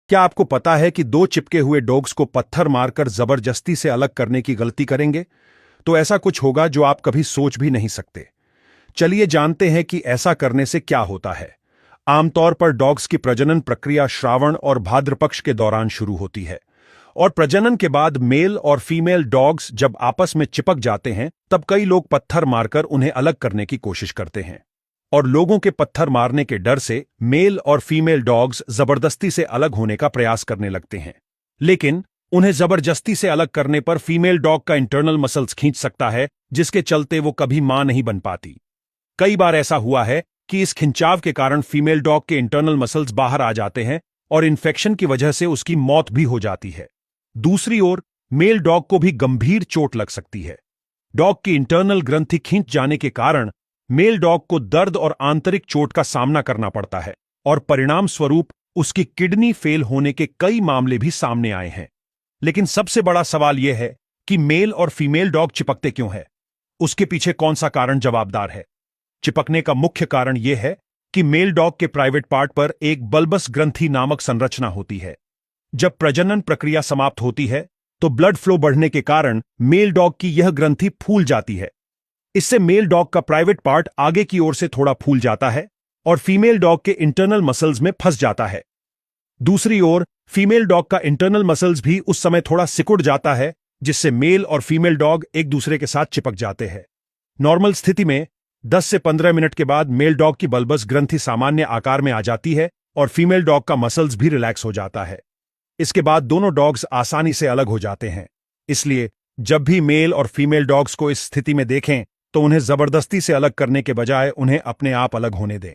क्या आपको पता है कि दो चिपके हुए डॉग्स को पत्थर मारकर जबरदस्ती से अलग करने की गलती करेंगे तो ऐसा कुछ होगा जो आप कभी सोच भी नहीं सकते। चलिए जानते हैं कि ऐसा करने से क्या होता है। आमतौर पर डॉग्स की प्रजनन प्रक्रिया श्रावण और भाद्र पक्ष के दौरान शुरू होती है और प्रजनन के बाद मेल और फीमेल डॉग्स जब आपस में चिपक जाते हैं तब कई लोग पत्थर मारकर उन्हें अलग करने की कोशिश करते हैं और लोगों के पत्थर मारने के डर से मेल और फीमेल डॉग्स जबरदस्ती से अलग होने का प्रयास करने लगते हैं। लेकिन उन्हें जबरदस्ती से अलग करने पर फीमेल डॉग का इंटरनल मसल्स खींच सकता है, जिसके चलते वो कभी मां नहीं बन पाती। कई बार ऐसा हुआ है कि इस खिंचाव के कारण फीमेल डॉग के इंटरनल मसल्स बाहर आ जाते हैं और इन्फेक्शन की वजह से उसकी मौत भी हो जाती है। दूसरी ओर मेल डॉग को भी गंभीर चोट लग सकती है। डॉग की इंटरनल ग्रंथि खींच जाने के कारण मेल डॉग को दर्द और आंतरिक चोट का सामना करना पड़ता है और परिणाम स्वरूप उसकी किडनी फेल होने के कई मामले भी सामने आए हैं। लेकिन सबसे बड़ा सवाल यह है कि मेल और फीमेल डॉग चिपकते क्यों हैं? उसके पीछे कौन सा कारण जवाबदार है? चिपकने का मुख्य कारण यह है कि मेल डॉग के प्राइवेट पार्ट पर एक बल्बस ग्रंथि नामक संरचना होती है। जब प्रजनन प्रक्रिया समाप्त होती है तो ब्लड फ्लो बढ़ने के कारण मेल डॉग की यह ग्रंथि फूल जाती है। इससे मेल डॉग का प्राइवेट पार्ट आगे की ओर से थोड़ा फूल जाता है और फीमेल डॉग के इंटरनल मसल्स में फंस जाता है। दूसरी ओर फीमेल डॉग का इंटरनल मसल्स भी उस समय थोड़ा सिकुड़ जाता है, जिससे मेल और फीमेल डॉग एक दूसरे के साथ चिपक जाते हैं। नॉर्मल स्थिति में 10 से 15 मिनट के बाद मेल डॉग की बल्बस ग्रंथि सामान्य आकार में आ जाती है और फीमेल डॉग का मसल्स भी रिलैक्स हो जाता है। इसके बाद दोनों डॉग्स आसानी से अलग हो जाते हैं। इसलिए जब भी मेल और फीमेल डॉग्स को इस स्थिति में देखें तो उन्हें जबरदस्ती से अलग करने के बजाय उन्हें अपने आप अलग होने दें।